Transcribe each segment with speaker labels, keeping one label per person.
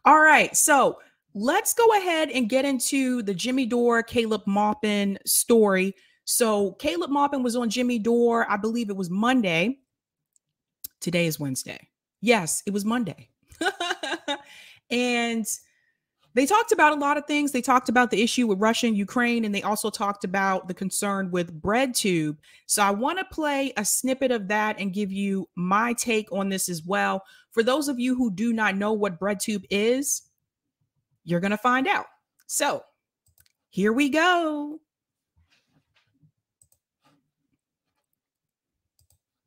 Speaker 1: All right. So let's go ahead and get into the Jimmy Dore, Caleb Maupin story. So Caleb Maupin was on Jimmy Dore, I believe it was Monday. Today is Wednesday. Yes, it was Monday. And they talked about a lot of things. They talked about the issue with Russia and Ukraine, and they also talked about the concern with BreadTube. So I want to play a snippet of that and give you my take on this as well. For those of you who do not know what BreadTube is, you're going to find out. So here we go.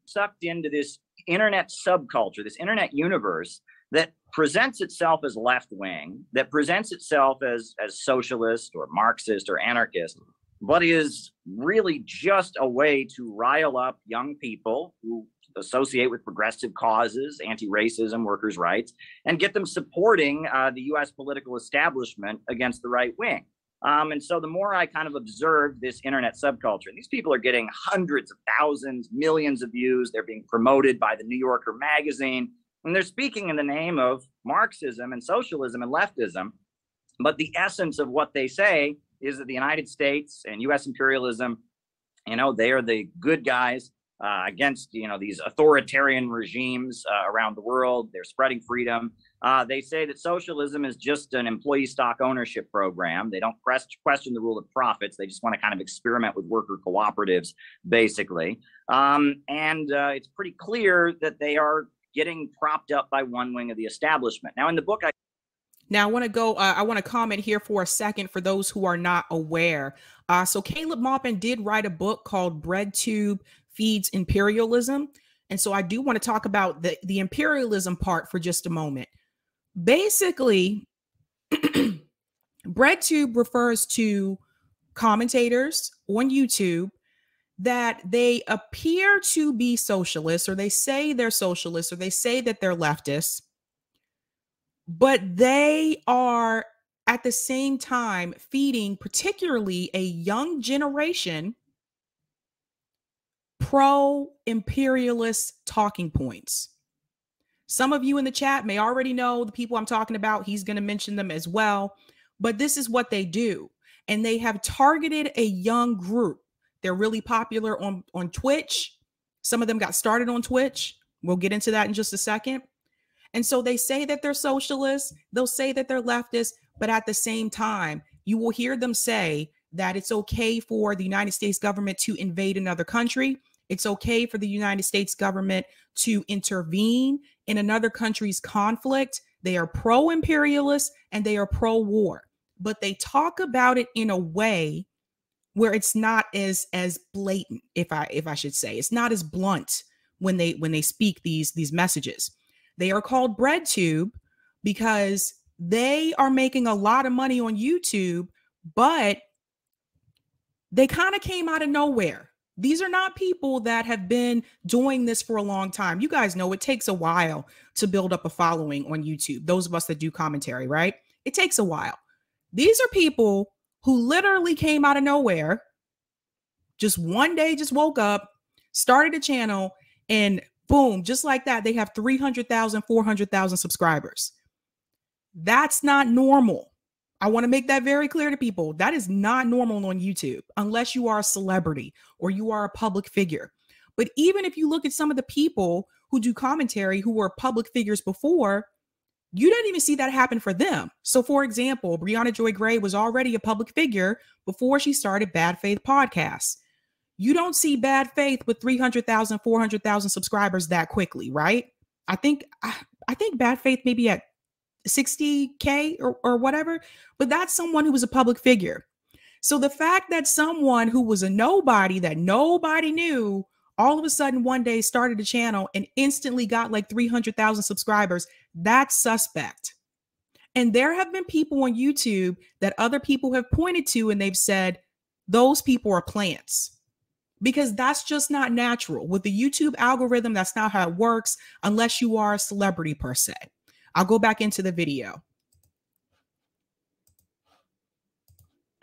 Speaker 2: Sucked into this internet subculture, this internet universe that presents itself as left-wing, that presents itself as socialist or Marxist or anarchist, but is really just a way to rile up young people who associate with progressive causes, anti-racism, workers' rights, and get them supporting the U.S. political establishment against the right wing. And so the more I kind of observed this internet subculture, and these people are getting hundreds of thousands, millions of views. They're being promoted by the New Yorker magazine, and they're speaking in the name of Marxism and socialism and leftism. But the essence of what they say is that the United States and U.S. imperialism, they are the good guys against, these authoritarian regimes around the world. They're spreading freedom. They say that socialism is just an employee stock ownership program. They don't question the rule of profits. They just want to kind of experiment with worker cooperatives, basically. It's pretty clear that they are getting propped up by one wing of the establishment. Now, in the book,
Speaker 1: I want to comment here for a second for those who are not aware. So Caleb Maupin did write a book called BreadTube Feeds Imperialism. And so I do want to talk about the imperialism part for just a moment. Basically, BreadTube refers to commentators on YouTube that they appear to be socialists, or they say they're socialists, or they say that they're leftists, but they are at the same time feeding particularly a young generation pro-imperialist talking points. Some of you in the chat may already know the people I'm talking about. He's going to mention them as well. But this is what they do. And they have targeted a young group. They're really popular on Twitch. Some of them got started on Twitch. We'll get into that in just a second. And so they say that they're socialists. They'll say that they're leftists. But at the same time, you will hear them say that it's okay for the United States government to invade another country. It's okay for the United States government to intervene in another country's conflict. They are pro-imperialist and they are pro-war, but they talk about it in a way where it's not as blatant, if I should say. It's not as blunt when they speak these messages. They are called BreadTube because they are making a lot of money on YouTube, but they kind of came out of nowhere. These are not people that have been doing this for a long time. You guys know it takes a while to build up a following on YouTube. Those of us that do commentary, right? It takes a while. These are people who literally came out of nowhere, just one day, just woke up, started a channel, and boom, just like that, they have 300,000, 400,000 subscribers. That's not normal. I want to make that very clear to people. That is not normal on YouTube unless you are a celebrity or you are a public figure. But even if you look at some of the people who do commentary who were public figures before, you didn't even see that happen for them. So for example, Brianna Joy Gray was already a public figure before she started Bad Faith Podcasts. You don't see Bad Faith with 300,000, 400,000 subscribers that quickly, right? I think Bad Faith maybe at 60K or whatever, but that's someone who was a public figure. So the fact that someone who was a nobody that nobody knew all of a sudden one day started a channel and instantly got like 300,000 subscribers, that's suspect. And there have been people on YouTube that other people have pointed to and they've said, those people are plants. Because that's just not natural. With the YouTube algorithm, that's not how it works unless you are a celebrity per se. I'll go back into the video.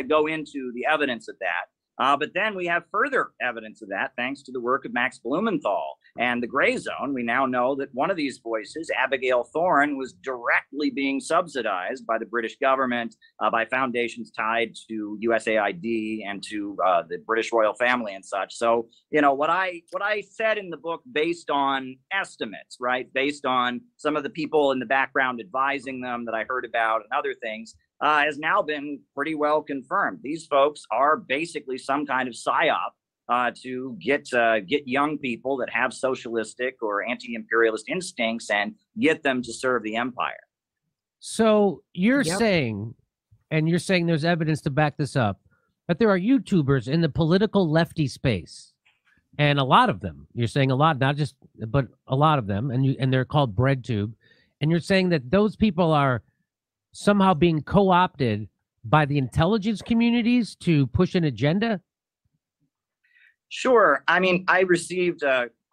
Speaker 2: Go into the evidence of that. But then we have further evidence of that thanks to the work of Max Blumenthal and the Gray Zone. We now know that one of these voices, Abigail Thorne, was directly being subsidized by the British government, by foundations tied to USAID and to the British royal family and such. So, you know, what I said in the book, based on estimates, right, based on some of the people in the background advising them that I heard about and other things, has now been pretty well confirmed. These folks are basically some kind of psyop to get young people that have socialistic or anti-imperialist instincts and get them to serve the empire.
Speaker 3: So you're saying, and you're saying there's evidence to back this up, that there are YouTubers in the political lefty space, and a lot of them. You're saying a lot, not just, but a lot of them, and they're called BreadTube, and you're saying that those people are somehow being co-opted by the intelligence communities to push an agenda?
Speaker 2: Sure. I mean, I received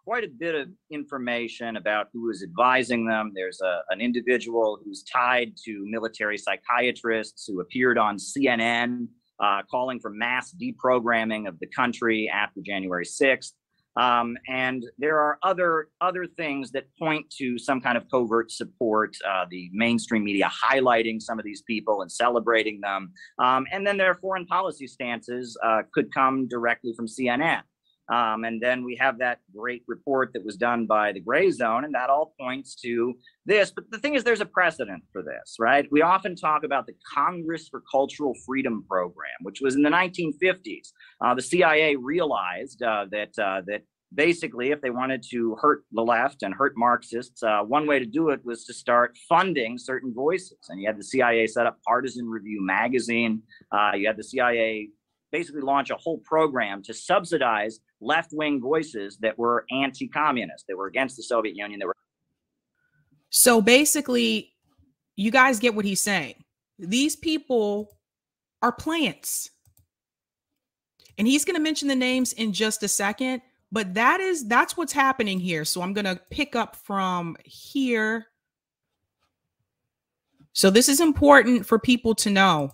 Speaker 2: quite a bit of information about who was advising them. There's an individual who's tied to military psychiatrists who appeared on CNN calling for mass deprogramming of the country after January 6th. And there are other things that point to some kind of covert support, the mainstream media highlighting some of these people and celebrating them. And then their foreign policy stances could come directly from CNN. And then we have that great report that was done by the Gray Zone, and that all points to this. But the thing is, there's a precedent for this, right? We often talk about the Congress for Cultural Freedom program, which was in the 1950s. The CIA realized that basically, if they wanted to hurt the left and hurt Marxists, one way to do it was to start funding certain voices. And you had the CIA set up Partisan Review magazine. You had the CIA basically launch a whole program to subsidize left-wing voices that were anti-communist, that were against the Soviet Union.
Speaker 1: So basically, you guys get what he's saying. These people are plants. And he's going to mention the names in just a second, but that's what's happening here. So I'm going to pick up from here. So this is important for people to know.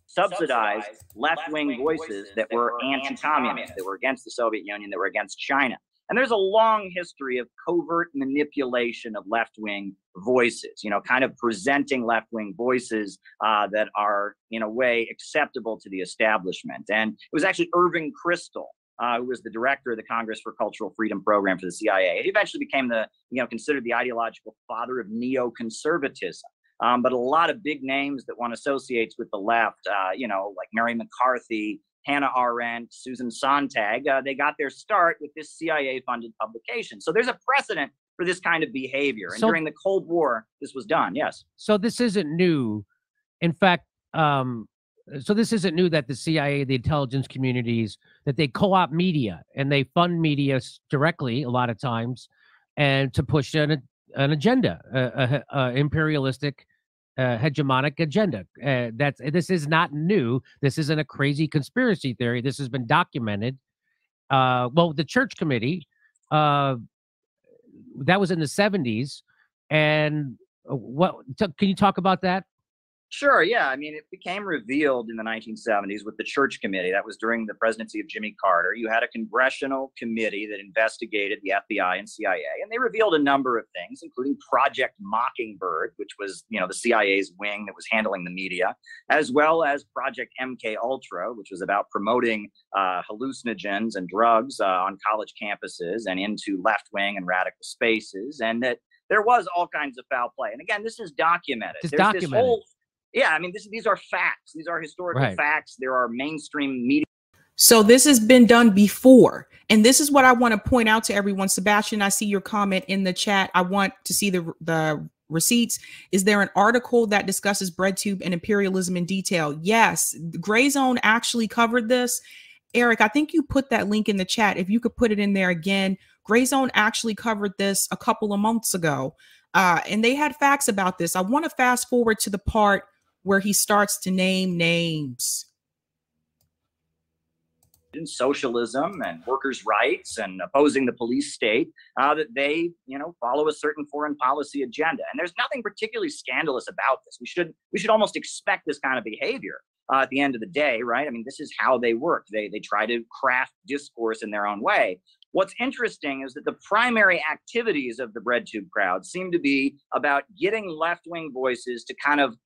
Speaker 2: Subsidized left-wing voices that were anti-communist, that were against the Soviet Union, that were against China. And there's a long history of covert manipulation of left-wing voices, you know, kind of presenting left-wing voices that are, in a way, acceptable to the establishment. And it was actually Irving Kristol, who was the director of the Congress for Cultural Freedom program for the CIA. He eventually became considered the ideological father of neoconservatism. But a lot of big names that one associates with the left, like Mary McCarthy, Hannah Arendt, Susan Sontag, they got their start with this CIA-funded publication. So there's a precedent for this kind of behavior. And during the Cold War, this was done, yes.
Speaker 3: So this isn't new. In fact, so this isn't new that the CIA, the intelligence communities, that they co-opt media and they fund media directly a lot of times and to push an agenda, imperialistic, hegemonic agenda. This is not new. This isn't a crazy conspiracy theory. This has been documented. The Church Committee, that was in the 70s. And can you talk about that?
Speaker 2: Sure, yeah. I mean, it became revealed in the 1970s with the Church Committee. That was during the presidency of Jimmy Carter. You had a congressional committee that investigated the FBI and CIA, and they revealed a number of things, including Project Mockingbird, which was, the CIA's wing that was handling the media, as well as Project MKUltra, which was about promoting hallucinogens and drugs on college campuses and into left-wing and radical spaces, and that there was all kinds of foul play. And again, this is documented. Yeah, I mean, these are facts. These are historical facts. There are mainstream media.
Speaker 1: So this has been done before. And this is what I want to point out to everyone. Sebastian, I see your comment in the chat. I want to see the receipts. Is there an article that discusses BreadTube and imperialism in detail? Yes. Gray Zone actually covered this. Eric, I think you put that link in the chat. If you could put it in there again. Gray Zone actually covered this a couple of months ago. And they had facts about this. I want to fast forward to the part where he starts to name names.
Speaker 2: In socialism and workers' rights and opposing the police state, that they, follow a certain foreign policy agenda. And there's nothing particularly scandalous about this. We should almost expect this kind of behavior. at the end of the day, right? I mean, this is how they work. They try to craft discourse in their own way. What's interesting is that the primary activities of the BreadTube crowd seem to be about getting left-wing voices to kind of,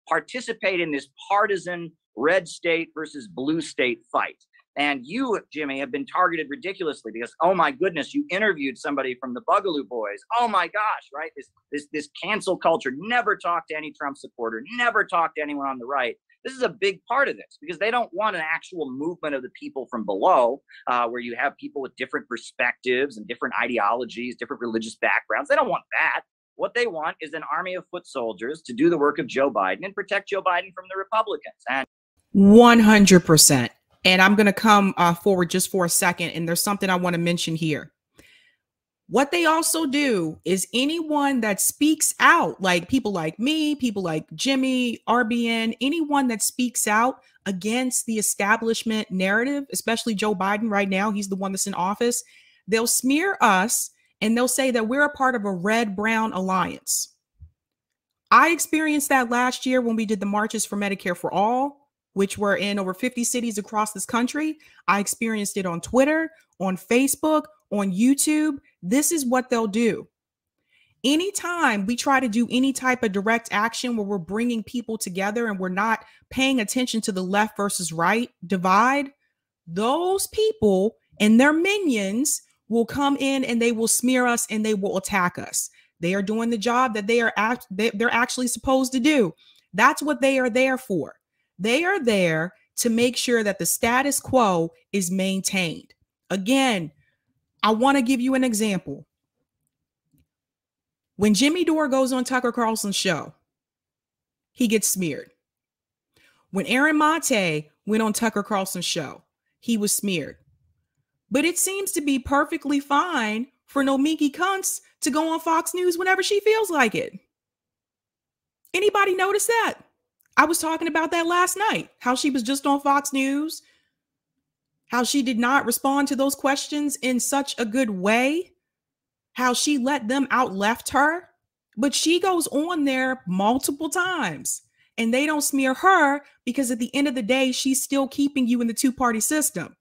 Speaker 2: participate in this partisan red state versus blue state fight. And you, Jimmy, have been targeted ridiculously because, oh my goodness, you interviewed somebody from the Boogaloo Boys. Oh my gosh, right? This cancel culture, never talk to any Trump supporter, never talk to anyone on the right. This is a big part of this because they don't want an actual movement of the people from below, where you have people with different perspectives and different ideologies, different religious backgrounds. They don't want that. What they want is an army of foot soldiers to do the work of Joe Biden and protect Joe Biden from the Republicans. And
Speaker 1: 100%. And I'm going to come forward just for a second. And there's something I want to mention here. What they also do is anyone that speaks out, like people like me, people like Jimmy, RBN, anyone that speaks out against the establishment narrative, especially Joe Biden right now, he's the one that's in office, they'll smear us and they'll say that we're a part of a red-brown alliance. I experienced that last year when we did the marches for Medicare for All, which were in over 50 cities across this country. I experienced it on Twitter, on Facebook, on YouTube. This is what they'll do. Anytime we try to do any type of direct action where we're bringing people together and we're not paying attention to the left versus right divide, those people and their minions will come in and they will smear us and they will attack us. They are doing the job that they're actually supposed to do. That's what they are there for. They are there to make sure that the status quo is maintained. Again, I want to give you an example. When Jimmy Dore goes on Tucker Carlson's show, he gets smeared. When Aaron Mate went on Tucker Carlson's show, he was smeared. But it seems to be perfectly fine for Nomiki Kunst to go on Fox News whenever she feels like it. Anybody notice that? I was talking about that last night, how she was just on Fox News, how she did not respond to those questions in such a good way, how she let them out left her, but she goes on there multiple times and they don't smear her because at the end of the day, she's still keeping you in the two-party system.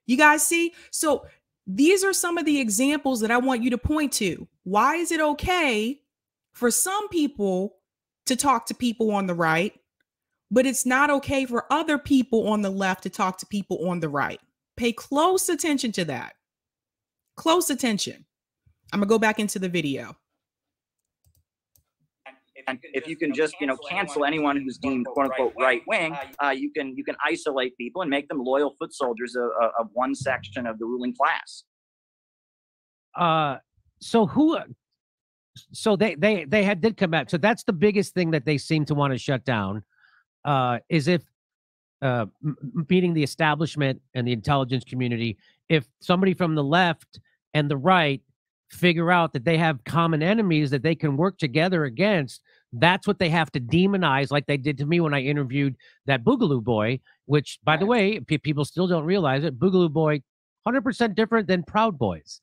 Speaker 1: You guys see? So these are some of the examples that I want you to point to. Why is it okay for some people to talk to people on the right, but it's not okay for other people on the left to talk to people on the right? Pay close attention to that. Close attention. I'm gonna go back into the video.
Speaker 2: And if you can just, cancel anyone who's deemed quote unquote right wing, you can isolate people and make them loyal foot soldiers of one section of the ruling class.
Speaker 3: So they did come out. So that's the biggest thing that they seem to want to shut down, is if meeting the establishment and the intelligence community, if somebody from the left and the right figure out that they have common enemies that they can work together against, that's what they have to demonize, like they did to me when I interviewed that Boogaloo Boy, which, by the way, people still don't realize it. Boogaloo Boy, 100% different than Proud Boys.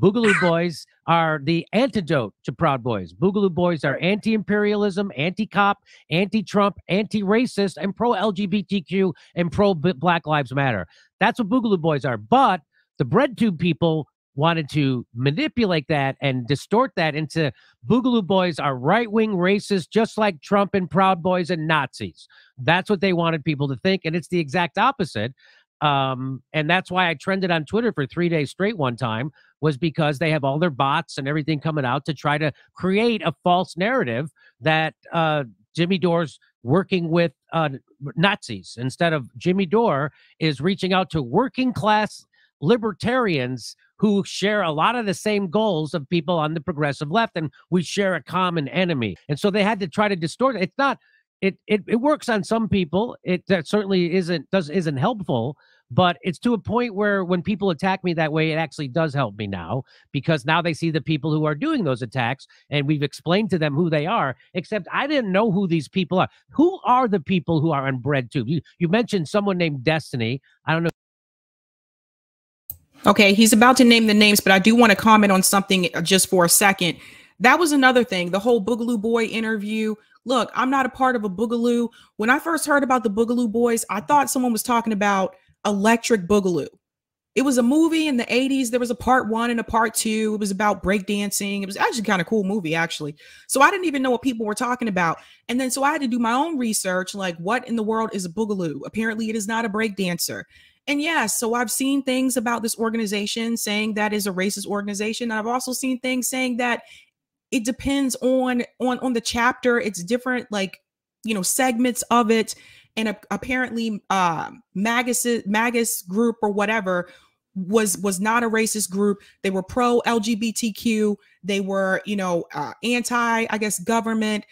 Speaker 3: Boogaloo Boys are the antidote to Proud Boys. Boogaloo Boys are anti-imperialism, anti-cop, anti-Trump, anti-racist, and pro-LGBTQ and pro-Black Lives Matter. That's what Boogaloo Boys are. But the BreadTube people wanted to manipulate that and distort that into Boogaloo Boys are right-wing racists, just like Trump and Proud Boys and Nazis. That's what they wanted people to think, and it's the exact opposite. And that's why I trended on Twitter for 3 days straight one time, was because they have all their bots and everything coming out to try to create a false narrative that Jimmy Dore's working with Nazis, instead of Jimmy Dore is reaching out to working class libertarians who share a lot of the same goals of people on the progressive left, and we share a common enemy. And so they had to try to distort it. It's not, it works on some people. That certainly isn't helpful, but it's to a point where when people attack me that way, it actually does help me now, because now they see the people who are doing those attacks and we've explained to them who they are, except I didn't know who these people are. Who are the people who are on BreadTube? You mentioned someone named Destiny. I don't know.
Speaker 1: Okay, he's about to name the names, but I do want to comment on something just for a second. That was another thing. The whole Boogaloo Boy interview Look, I'm not a part of a Boogaloo. When I first heard about the Boogaloo Boys, I thought someone was talking about Electric Boogaloo. It was a movie in the 80s. There was a part 1 and a part 2. It was about breakdancing. It was actually kind of cool movie, actually. So I didn't even know what people were talking about. And then so I had to do my own research, like what in the world is a Boogaloo? Apparently it is not a breakdancer. And yes, so I've seen things about this organization saying that is a racist organization. I've also seen things saying that it depends on the chapter. It's different, like, you know, segments of it. And apparently Magus group or whatever was not a racist group. They were pro LGBTQ. They were, you know, anti, I guess, government,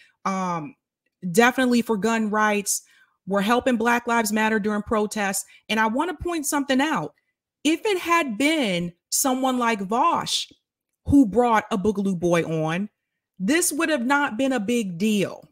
Speaker 1: definitely for gun rights. We're helping Black Lives Matter during protests. And I want to point something out. If it had been someone like Vosh who brought a Boogaloo Boy on, this would have not been a big deal.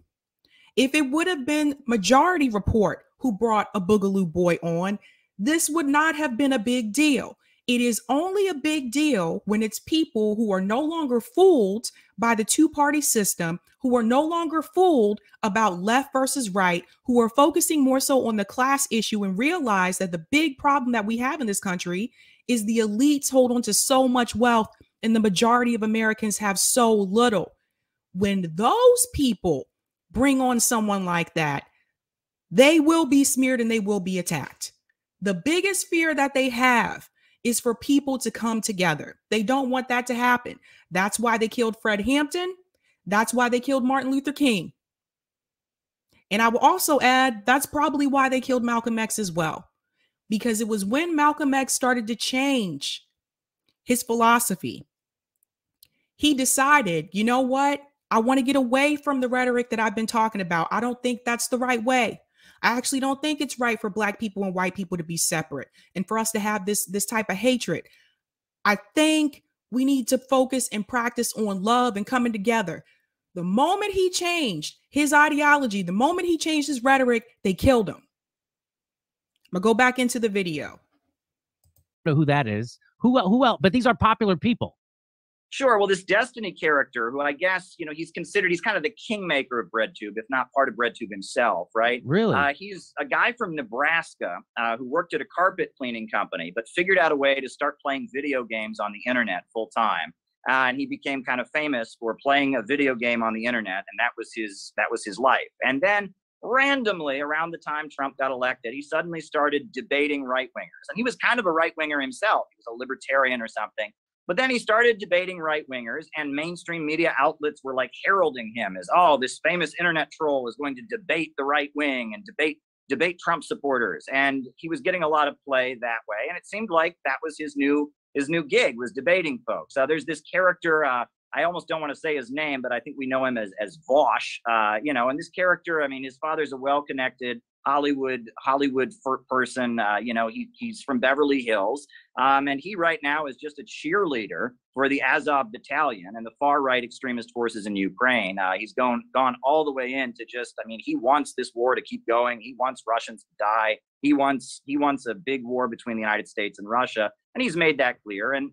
Speaker 1: If it would have been Majority Report who brought a Boogaloo Boy on, this would not have been a big deal. It is only a big deal when it's people who are no longer fooled by the two-party system, who are no longer fooled about left versus right, who are focusing more so on the class issue and realize that the big problem that we have in this country is the elites hold on to so much wealth and the majority of Americans have so little. When those people bring on someone like that, they will be smeared and they will be attacked. The biggest fear that they have is for people to come together. They don't want that to happen. That's why they killed Fred Hampton. That's why they killed Martin Luther King. And I will also add, that's probably why they killed Malcolm X as well, because it was when Malcolm X started to change his philosophy. He decided, you know what? I want to get away from the rhetoric that I've been talking about. I don't think that's the right way. I actually don't think it's right for Black people and white people to be separate and for us to have this type of hatred. I think we need to focus and practice on love and coming together. The moment he changed his ideology, the moment he changed his rhetoric, they killed him. I'm going to go back into the video.
Speaker 3: I don't know who that is. Who else? But these are popular people.
Speaker 2: Sure. Well, this Destiny character, who I guess, you know, he's kind of the kingmaker of BreadTube, if not part of BreadTube himself, right?
Speaker 3: Really?
Speaker 2: He's a guy from Nebraska who worked at a carpet cleaning company, but figured out a way to start playing video games on the internet full time. And he became kind of famous for playing a video game on the internet, and that was his life. And then randomly, around the time Trump got elected, he suddenly started debating right-wingers. And he was kind of a right-winger himself. He was a libertarian or something. But then he started debating right-wingers, and mainstream media outlets were like heralding him as, oh, this famous internet troll is going to debate the right wing and debate Trump supporters. And he was getting a lot of play that way. And it seemed like that was his new gig, was debating folks. There's this character, I almost don't want to say his name, but I think we know him as Vosh, you know, and this character, I mean, his father's a well-connected Hollywood person. You know, he's from Beverly Hills. And he right now is just a cheerleader for the Azov battalion and the far right extremist forces in Ukraine. He's gone all the way in to just, I mean, he wants this war to keep going. He wants Russians to die. He wants a big war between the United States and Russia. And he's made that clear. And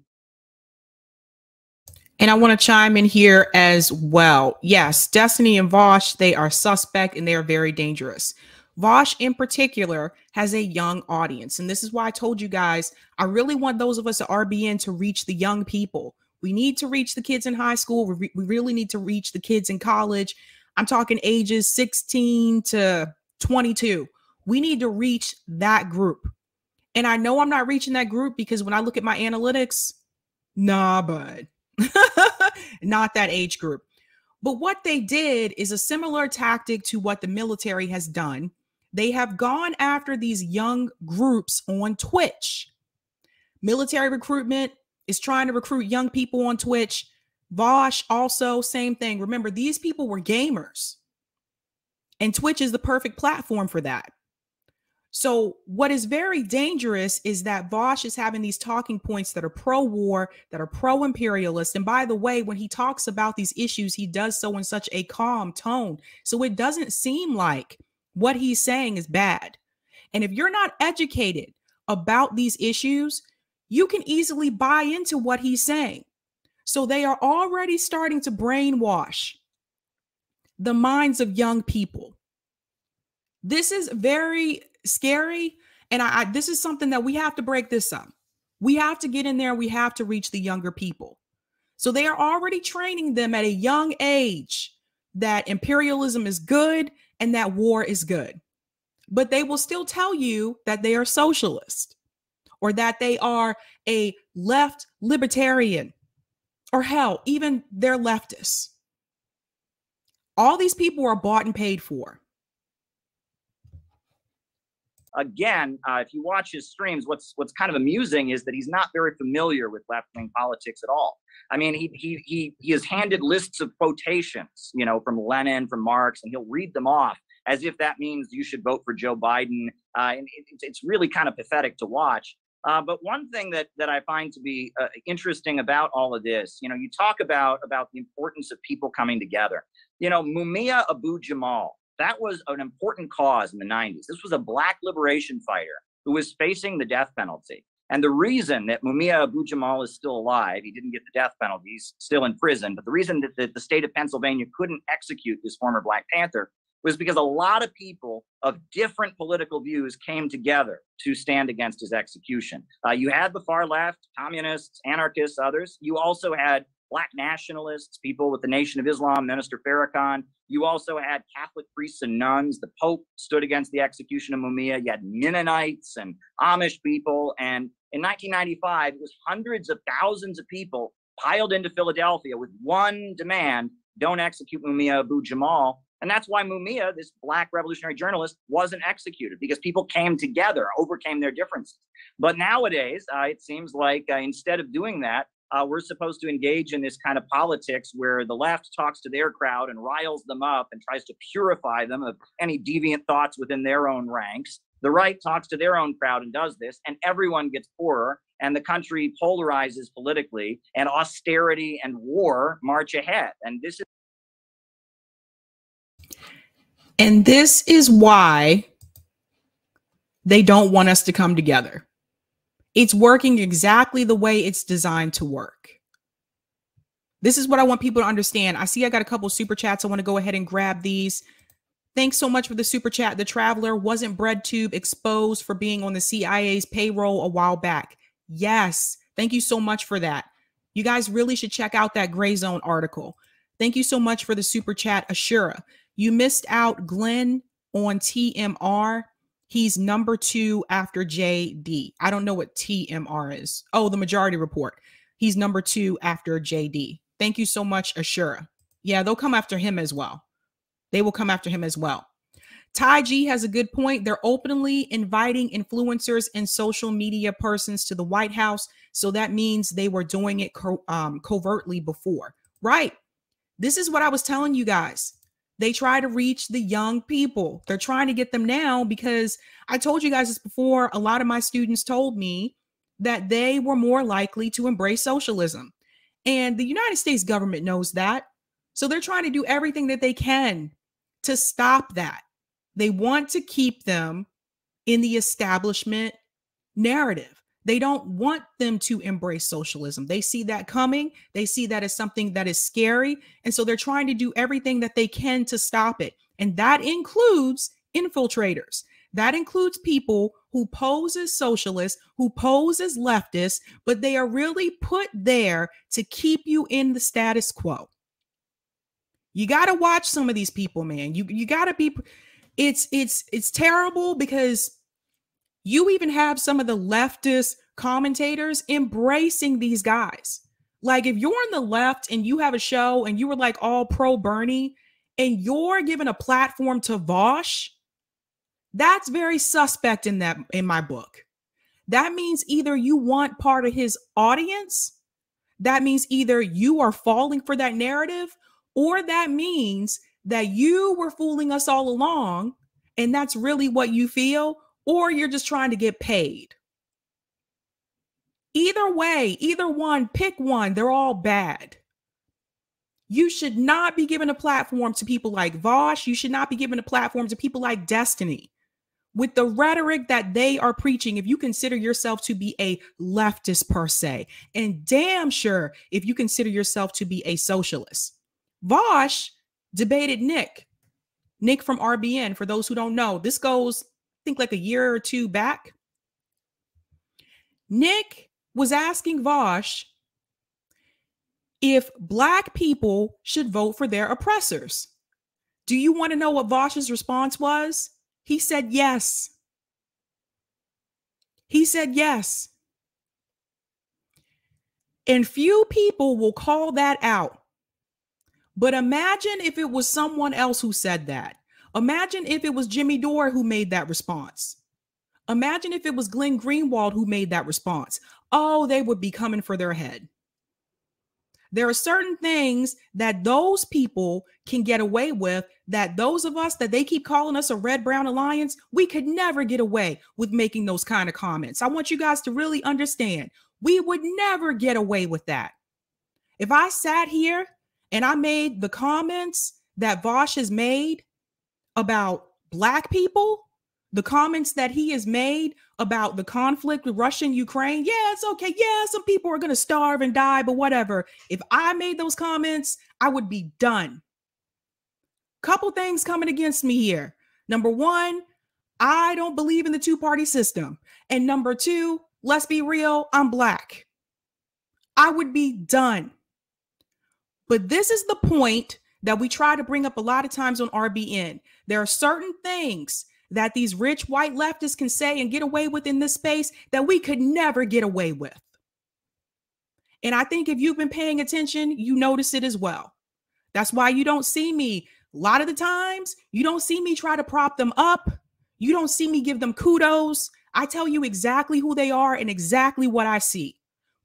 Speaker 1: I want to chime in here as well. Yes, Destiny and Vosh, they are suspect and they are very dangerous. Vosh in particular has a young audience. And this is why I told you guys, I really want those of us at RBN to reach the young people. We need to reach the kids in high school. We really need to reach the kids in college. I'm talking ages 16 to 22. We need to reach that group. And I know I'm not reaching that group because when I look at my analytics, nah, bud, not that age group. But what they did is a similar tactic to what the military has done. They have gone after these young groups on Twitch. Military recruitment is trying to recruit young people on Twitch. Vosh also, same thing. Remember, these people were gamers. And Twitch is the perfect platform for that. So what is very dangerous is that Vosh is having these talking points that are pro-war, that are pro-imperialist. And by the way, when he talks about these issues, he does so in such a calm tone. So it doesn't seem like what he's saying is bad. And if you're not educated about these issues, you can easily buy into what he's saying. So they are already starting to brainwash the minds of young people. This is very scary. And this is something that we have to break this up. We have to get in there. We have to reach the younger people. So they are already training them at a young age that imperialism is good and that war is good. But they will still tell you that they are socialist or that they are a left libertarian, or hell, even they're leftists. All these people are bought and paid for.
Speaker 2: Again, if you watch his streams, what's kind of amusing is that he's not very familiar with left-wing politics at all. I mean, he is handed lists of quotations, you know, from Lenin, from Marx, and he'll read them off as if that means you should vote for Joe Biden. And it's really kind of pathetic to watch. But one thing that I find to be interesting about all of this, you know, you talk about the importance of people coming together. You know, Mumia Abu-Jamal, that was an important cause in the 90s. This was a black liberation fighter who was facing the death penalty. And the reason that Mumia Abu-Jamal is still alive, he didn't get the death penalty, he's still in prison, but the reason that the state of Pennsylvania couldn't execute this former Black Panther was because a lot of people of different political views came together to stand against his execution. You had the far left, communists, anarchists, others. You also had Black nationalists, people with the Nation of Islam, Minister Farrakhan. You also had Catholic priests and nuns. The Pope stood against the execution of Mumia. You had Mennonites and Amish people. And in 1995, it was hundreds of thousands of people piled into Philadelphia with one demand: don't execute Mumia Abu-Jamal. And that's why Mumia, this Black revolutionary journalist, wasn't executed, because people came together, overcame their differences. But nowadays, it seems like instead of doing that, we're supposed to engage in this kind of politics where the left talks to their crowd and riles them up and tries to purify them of any deviant thoughts within their own ranks. The right talks to their own crowd and does this, and everyone gets poorer, and the country polarizes politically, and austerity and war march ahead.
Speaker 1: And this is why they don't want us to come together. It's working exactly the way it's designed to work. This is what I want people to understand. I see I got a couple of super chats. I want to go ahead and grab these. Thanks so much for the super chat. The Traveler, wasn't BreadTube exposed for being on the CIA's payroll a while back? Yes. Thank you so much for that. You guys really should check out that Gray Zone article. Thank you so much for the super chat, Ashura. You missed out Glenn on TMR. He's number 2 after JD. I don't know what TMR is. Oh, the Majority Report. He's number 2 after JD. Thank you so much, Ashura. Yeah, they'll come after him as well. They will come after him as well. Ty G has a good point. They're openly inviting influencers and social media persons to the White House. So that means they were doing it covertly before. Right. This is what I was telling you guys. They try to reach the young people. They're trying to get them now, because I told you guys this before. A lot of my students told me that they were more likely to embrace socialism. And the United States government knows that. So they're trying to do everything that they can to stop that. They want to keep them in the establishment narrative. They don't want them to embrace socialism. They see that coming. They see that as something that is scary. And so they're trying to do everything that they can to stop it. And that includes infiltrators. That includes people who pose as socialists, who pose as leftists, but they are really put there to keep you in the status quo. You got to watch some of these people, man. You got to be, it's terrible, because you even have some of the leftist commentators embracing these guys. Like, if you're on the left and you have a show and you were like all pro Bernie and you're given a platform to Vaush, that's very suspect in my book. That means either you want part of his audience, that means either you are falling for that narrative, or that means that you were fooling us all along and that's really what you feel, or you're just trying to get paid. Either way, either one, pick one. They're all bad. You should not be given a platform to people like Vaush. You should not be given a platform to people like Destiny. With the rhetoric that they are preaching, if you consider yourself to be a leftist per se, and damn sure if you consider yourself to be a socialist. Vaush, debated Nick from RBN. For those who don't know, this goes, I think, like a year or two back. Nick was asking Vaush if Black people should vote for their oppressors. Do you want to know what Vaush's response was? He said yes. He said yes. And few people will call that out. But imagine if it was someone else who said that. Imagine if it was Jimmy Dore who made that response. Imagine if it was Glenn Greenwald who made that response. Oh, they would be coming for their head. There are certain things that those people can get away with that those of us that they keep calling us a red-brown alliance, we could never get away with making those kind of comments. I want you guys to really understand, we would never get away with that. If I sat here and I made the comments that Vaush has made about Black people, the comments that he has made about the conflict with Russia and Ukraine, yeah, it's okay. Yeah, some people are going to starve and die, but whatever. If I made those comments, I would be done. Couple things coming against me here. Number one, I don't believe in the two-party system. And number two, let's be real, I'm Black. I would be done. But this is the point that we try to bring up a lot of times on RBN. There are certain things that these rich white leftists can say and get away with in this space that we could never get away with. And I think if you've been paying attention, you notice it as well. That's why you don't see me, a lot of the times, you don't see me try to prop them up. You don't see me give them kudos. I tell you exactly who they are and exactly what I see,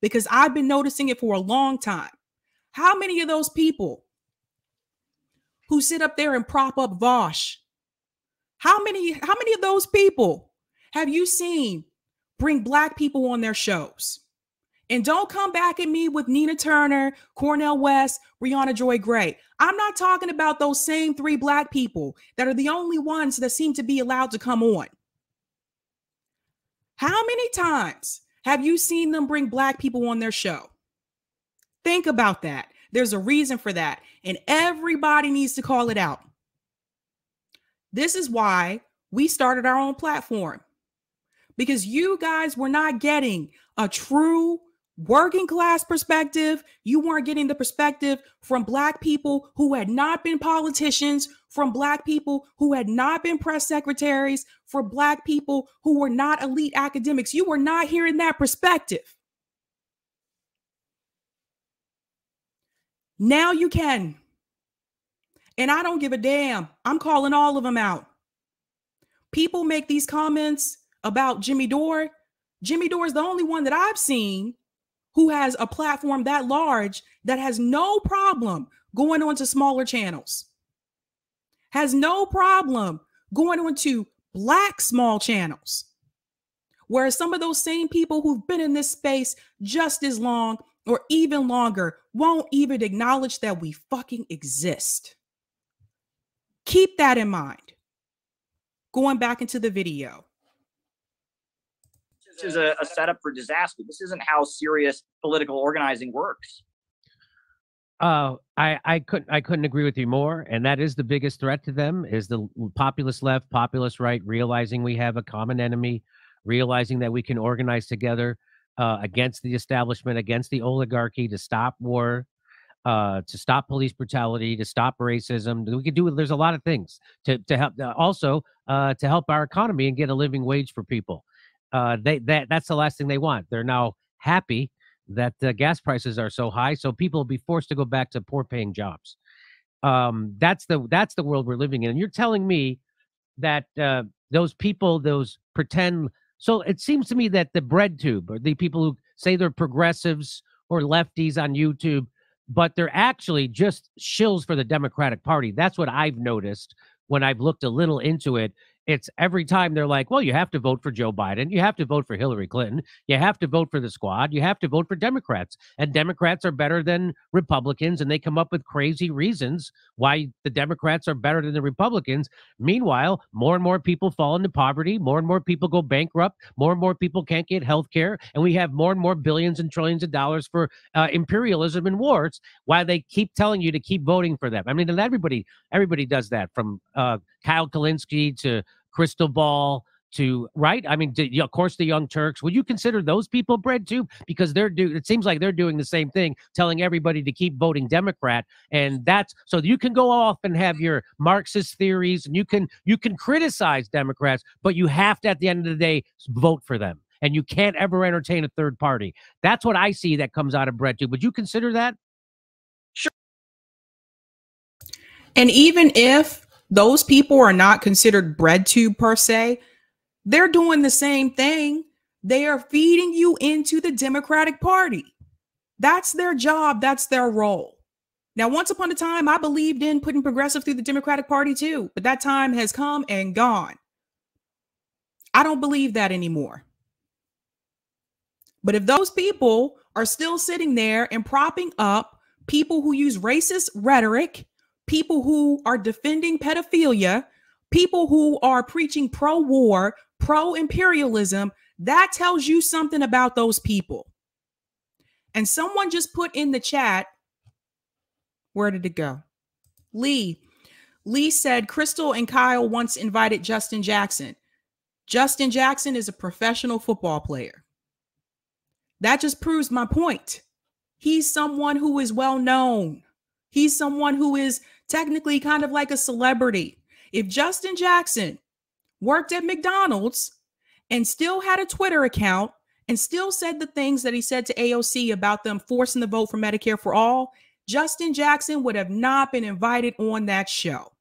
Speaker 1: because I've been noticing it for a long time. How many of those people who sit up there and prop up Vaush, how many of those people have you seen bring Black people on their shows? And don't come back at me with Nina Turner, Cornel West, Brianna Joy Gray. I'm not talking about those same 3 Black people that are the only ones that seem to be allowed to come on. How many times have you seen them bring Black people on their show? Think about that. There's a reason for that. And everybody needs to call it out. This is why we started our own platform, because you guys were not getting a true working class perspective. You weren't getting the perspective from Black people who had not been politicians, from Black people who had not been press secretaries, for Black people who were not elite academics. You were not hearing that perspective. Now you can. And I don't give a damn. I'm calling all of them out. People make these comments about Jimmy Dore. Jimmy Dore is the only one that I've seen who has a platform that large that has no problem going onto smaller channels, has no problem going onto Black small channels, whereas some of those same people who've been in this space just as long or even longer won't even acknowledge that we fucking exist. Keep that in mind. Going back into the video.
Speaker 2: This is a setup for disaster. This isn't how serious political organizing works.
Speaker 3: I couldn't agree with you more. And that is the biggest threat to them, is the populist left, populist right, realizing we have a common enemy, realizing that we can organize together against the establishment, against the oligarchy, to stop war, to stop police brutality, to stop racism. We could do, there's a lot of things to help, also to help our economy and get a living wage for people. That's the last thing they want. They're now happy that gas prices are so high, so people will be forced to go back to poor paying jobs. That's the world we're living in. And you're telling me that those people, those pretend, so it seems to me that the bread tube, or the people who say they're progressives or lefties on YouTube, but they're actually just shills for the Democratic Party. That's what I've noticed when I've looked a little into it. it's every time they're like, well, you have to vote for Joe Biden. You have to vote for Hillary Clinton. You have to vote for the squad. You have to vote for Democrats. And Democrats are better than Republicans. And they come up with crazy reasons why the Democrats are better than the Republicans. Meanwhile, more and more people fall into poverty. More and more people go bankrupt. More and more people can't get health care. And we have more and more billions and trillions of dollars for imperialism and wars, while they keep telling you to keep voting for them. I mean, and everybody does that, from Kyle Kalinske to Crystal Ball to, right? I mean, of course, the Young Turks. Would you consider those people bread too? Because it seems like they're doing the same thing, telling everybody to keep voting Democrat. And that's so you can go off and have your Marxist theories, and you can criticize Democrats, but you have to, at the end of the day, vote for them. And you can't ever entertain a third party. That's what I see that comes out of bread tube. Would you consider that?
Speaker 2: Sure.
Speaker 1: And even if those people are not considered bread tube per se, they're doing the same thing. They are feeding you into the Democratic Party. That's their job. That's their role. Now, once upon a time, I believed in putting progressive through the Democratic Party too, but that time has come and gone. I don't believe that anymore. But if those people are still sitting there and propping up people who use racist rhetoric, people who are defending pedophilia, people who are preaching pro-war, pro-imperialism, that tells you something about those people. And someone just put in the chat, where did it go? Lee said, Crystal and Kyle once invited Justin Jackson. Justin Jackson is a professional football player. That just proves my point. He's someone who is well known. He's someone who is technically kind of like a celebrity. If Justin Jackson worked at McDonald's and still had a Twitter account and still said the things that he said to AOC about them forcing the vote for Medicare for all, Justin Jackson would have not been invited on that show.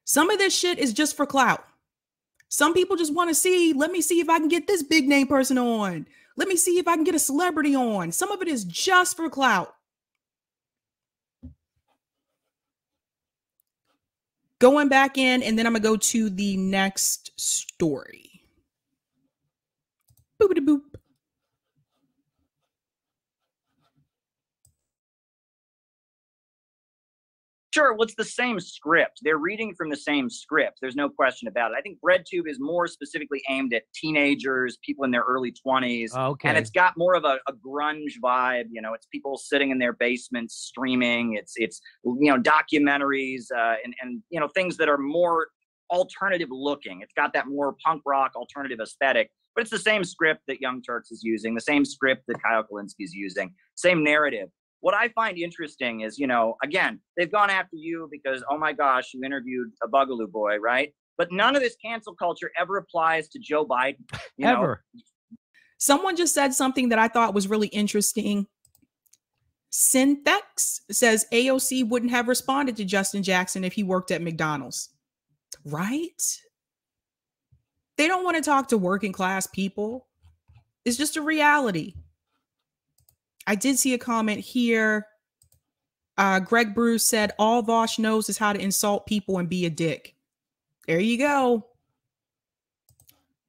Speaker 1: Some of this shit is just for clout. Some people just want to see, let me see if I can get this big name person on. Let me see if I can get a celebrity on. Some of it is just for clout. Going back in, and then I'm going to go to the next story. Boopity boop.
Speaker 2: Sure, well, it's the same script. They're reading from the same script. There's no question about it. I think BreadTube is more specifically aimed at teenagers, people in their early 20s.
Speaker 3: Okay.
Speaker 2: And it's got more of a grunge vibe. You know, it's people sitting in their basements streaming. It's documentaries and things that are more alternative looking. It's got that more punk rock alternative aesthetic. But it's the same script that Young Turks is using, the same script that Kyle Kalinske is using, same narrative. What I find interesting is, again, they've gone after you because, oh my gosh, you interviewed a Bugaloo boy, right? But none of this cancel culture ever applies to Joe Biden.
Speaker 3: Ever.
Speaker 1: Someone just said something that I thought was really interesting. Synthex says AOC wouldn't have responded to Justin Jackson if he worked at McDonald's. Right? They don't want to talk to working class people. It's just a reality. I did see a comment here. Greg Bruce said, all Vosh knows is how to insult people and be a dick. There you go.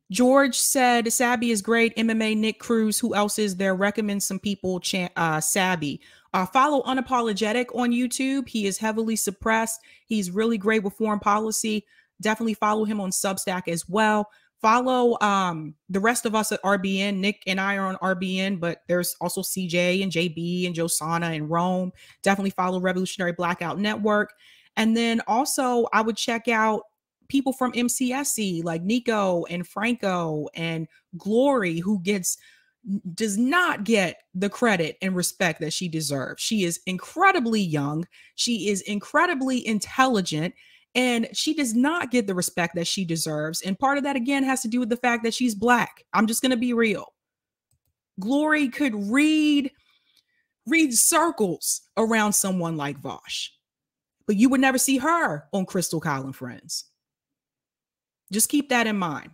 Speaker 1: George said, Sabby is great. MMA Nick Cruz. Who else is there? Recommend some people. Sabby. Follow Unapologetic on YouTube. He is heavily suppressed. He's really great with foreign policy. Definitely follow him on Substack as well. Follow the rest of us at RBN. Nick and I are on RBN, but there's also CJ and JB and Josana and Rome. Definitely follow Revolutionary Blackout Network. And then also I would check out people from MCSC like Nico and Franco and Glory, who does not get the credit and respect that she deserves. She is incredibly young. She is incredibly intelligent. And she does not get the respect that she deserves. And part of that, again, has to do with the fact that she's Black. I'm just going to be real. Glory could read circles around someone like Vosh. But you would never see her on Crystal Kyle and Friends. Just keep that in mind.